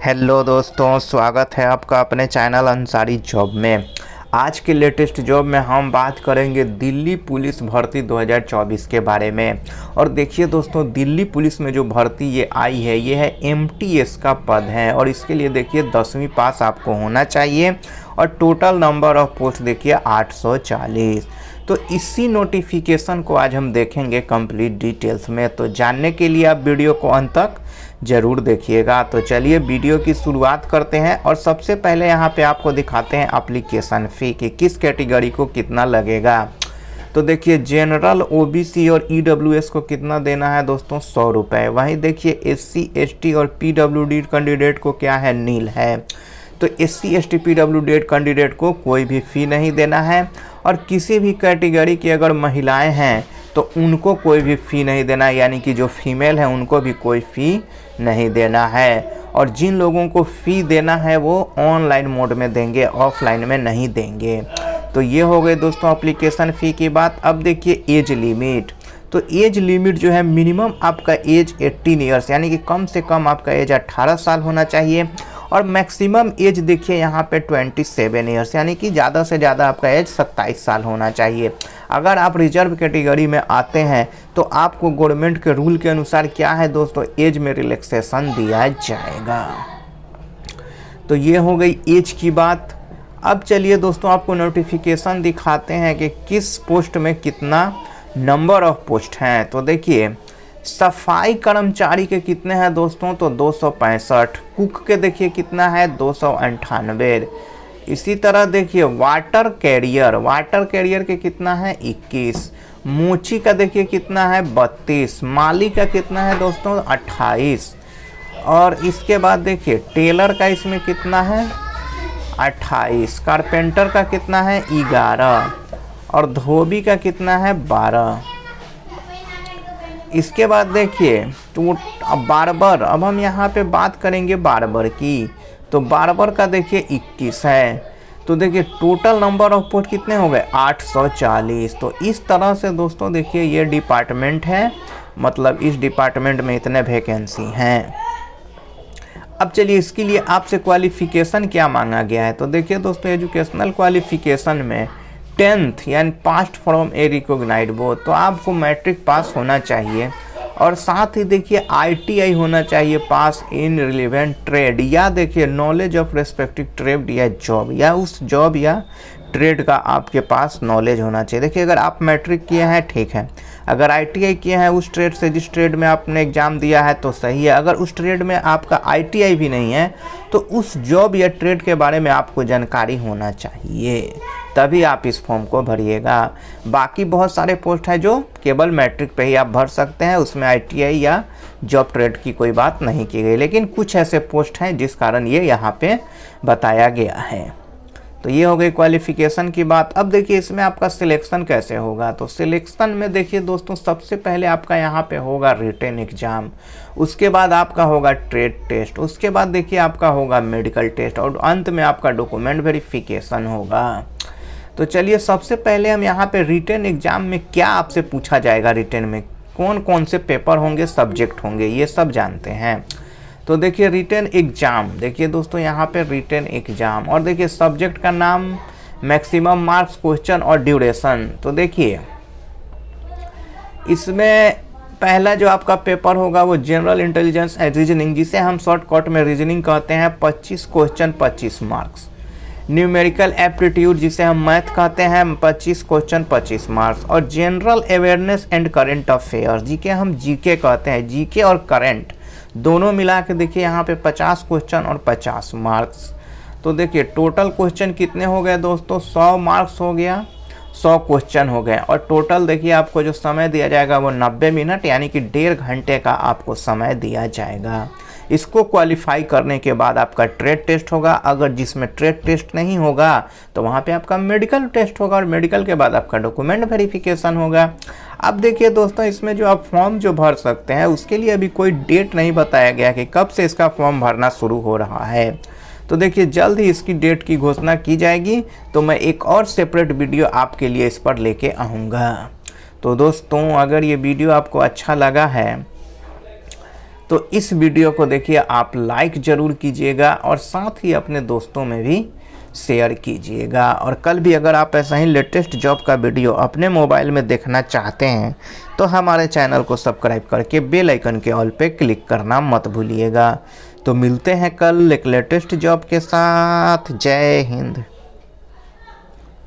Hello दोस्तों, स्वागत है आपका अपने चैनल अंसारी जॉब में। आज के लेटेस्ट जॉब में हम बात करेंगे दिल्ली पुलिस भर्ती 2024 के बारे में। और देखिए दोस्तों, दिल्ली पुलिस में जो भर्ती ये आई है ये है एमटीएस का पद है और इसके लिए देखिए 10वीं पास आपको होना चाहिए और टोटल नंबर ऑफ पोस्ट देखिए 840। तो इसी नोटिफिकेशन को आज हम देखेंगे कंप्लीट डिटेल्स में। तो जानने के लिए आप वीडियो को अंत तक ज़रूर देखिएगा। तो चलिए वीडियो की शुरुआत करते हैं और सबसे पहले यहाँ पे आपको दिखाते हैं एप्लीकेशन फ़ी कि किस कैटेगरी को कितना लगेगा। तो देखिए जनरल, ओबीसी और ईडब्ल्यूएस को कितना देना है दोस्तों, 100 रुपये। वहीं देखिए एससी, एसटी और पीडब्ल्यूडी कैंडिडेट को क्या है, नील है। तो एससी, एसटी, पीडब्ल्यूडी कैंडिडेट को कोई भी फ़ी नहीं देना है और किसी भी कैटेगरी की अगर महिलाएं हैं तो उनको कोई भी फ़ी नहीं देना है, यानी कि जो फीमेल है उनको भी कोई फ़ी नहीं देना है। और जिन लोगों को फ़ी देना है वो ऑनलाइन मोड में देंगे, ऑफलाइन में नहीं देंगे। तो ये हो गए दोस्तों एप्लीकेशन फ़ी की बात। अब देखिए एज लिमिट। तो एज लिमिट जो है, मिनिमम आपका एज 18 ईयर्स यानी कि कम से कम आपका एज 18 साल होना चाहिए और मैक्सिमम एज देखिए यहाँ पे 27 ईयर्स यानी कि ज़्यादा से ज़्यादा आपका एज 27 साल होना चाहिए। अगर आप रिजर्व कैटेगरी में आते हैं तो आपको गवर्नमेंट के रूल के अनुसार क्या है दोस्तों, एज में रिलैक्सेशन दिया जाएगा। तो ये हो गई एज की बात। अब चलिए दोस्तों आपको नोटिफिकेशन दिखाते हैं कि किस पोस्ट में कितना नंबर ऑफ पोस्ट हैं। तो देखिए सफाई कर्मचारी के कितने हैं दोस्तों, तो 265। कुक के देखिए कितना है, 298। इसी तरह देखिए वाटर कैरियर के कितना है, 21। मोची का देखिए कितना है, 32। माली का कितना है दोस्तों, 28। और इसके बाद देखिए टेलर का इसमें कितना है, 28। कारपेंटर का कितना है, 11। और धोबी का कितना है, 12। इसके बाद देखिए तो बार्बर, अब हम यहाँ पे बात करेंगे बार्बर की। तो बार्बर का देखिए 21 है। तो देखिए टोटल नंबर ऑफ पोस्ट कितने हो गए, 840। तो इस तरह से दोस्तों देखिए ये डिपार्टमेंट है, मतलब इस डिपार्टमेंट में इतने वैकेंसी हैं। अब चलिए इसके लिए आपसे क्वालिफ़िकेशन क्या मांगा गया है। तो देखिए दोस्तों एजुकेशनल क्वालिफ़िकेशन में 10th यानी passed from a recognised board, तो आपको मैट्रिक पास होना चाहिए और साथ ही देखिए आईटीआई होना चाहिए पास इन रिलेवेंट ट्रेड, या देखिए नॉलेज ऑफ रेस्पेक्टिव ट्रेड या जॉब, या उस जॉब या ट्रेड का आपके पास नॉलेज होना चाहिए। देखिए अगर आप मैट्रिक किए हैं ठीक है, अगर आईटीआई किए हैं उस ट्रेड से जिस ट्रेड में आपने एग्ज़ाम दिया है तो सही है। अगर उस ट्रेड में आपका आईटीआई भी नहीं है तो उस जॉब या ट्रेड के बारे में आपको जानकारी होना चाहिए, तभी आप इस फॉर्म को भरिएगा। बाकी बहुत सारे पोस्ट हैं जो केवल मैट्रिक पे ही आप भर सकते हैं, उसमें आईटीआई या जॉब ट्रेड की कोई बात नहीं की गई, लेकिन कुछ ऐसे पोस्ट हैं जिस कारण ये यहाँ पे बताया गया है। तो ये हो गई क्वालिफ़िकेशन की बात। अब देखिए इसमें आपका सिलेक्शन कैसे होगा। तो सिलेक्शन में देखिए दोस्तों सबसे पहले आपका यहाँ पे होगा रिटन एग्ज़ाम, उसके बाद आपका होगा ट्रेड टेस्ट, उसके बाद देखिए आपका होगा मेडिकल टेस्ट और अंत में आपका डॉक्यूमेंट वेरिफिकेशन होगा। तो चलिए सबसे पहले हम यहाँ पे रिटन एग्ज़ाम में क्या आपसे पूछा जाएगा, रिटन में कौन कौन से पेपर होंगे, सब्जेक्ट होंगे, ये सब जानते हैं। तो देखिए रिटन एग्ज़ाम, देखिए दोस्तों यहाँ पे रिटन एग्ज़ाम और देखिए सब्जेक्ट का नाम, मैक्सिमम मार्क्स, क्वेश्चन और ड्यूरेशन। तो देखिए इसमें पहला जो आपका पेपर होगा वो जनरल इंटेलिजेंस एंड रीजनिंग, जिसे हम शॉर्टकट में रीजनिंग कहते हैं, 25 क्वेश्चन 25 मार्क्स। न्यूमेरिकल एप्टीट्यूड जिसे हम मैथ कहते हैं, 25 क्वेश्चन 25 मार्क्स। और general awareness and current affairs जिसे हम जीके कहते हैं, जीके और करंट दोनों मिला के देखिए यहाँ पे 50 क्वेश्चन और 50 मार्क्स। तो देखिए टोटल क्वेश्चन कितने हो गए दोस्तों, 100 मार्क्स हो गया, 100 क्वेश्चन हो गए। और टोटल देखिए आपको जो समय दिया जाएगा वो 90 मिनट यानी कि 1.5 घंटे का आपको समय दिया जाएगा। इसको क्वालिफाई करने के बाद आपका ट्रेड टेस्ट होगा, अगर जिसमें ट्रेड टेस्ट नहीं होगा तो वहाँ पे आपका मेडिकल टेस्ट होगा और मेडिकल के बाद आपका डॉक्यूमेंट वेरिफिकेशन होगा। अब देखिए दोस्तों इसमें जो आप फॉर्म जो भर सकते हैं उसके लिए अभी कोई डेट नहीं बताया गया कि कब से इसका फॉर्म भरना शुरू हो रहा है। तो देखिए जल्द ही इसकी डेट की घोषणा की जाएगी, तो मैं एक और सेपरेट वीडियो आपके लिए इस पर लेके आऊँगा। तो दोस्तों अगर ये वीडियो आपको अच्छा लगा है तो इस वीडियो को देखिए आप लाइक ज़रूर कीजिएगा और साथ ही अपने दोस्तों में भी शेयर कीजिएगा। और कल भी अगर आप ऐसा ही लेटेस्ट जॉब का वीडियो अपने मोबाइल में देखना चाहते हैं तो हमारे चैनल को सब्सक्राइब करके बेल आइकन के ऑल पे क्लिक करना मत भूलिएगा। तो मिलते हैं कल एक लेटेस्ट जॉब के साथ। जय हिंद।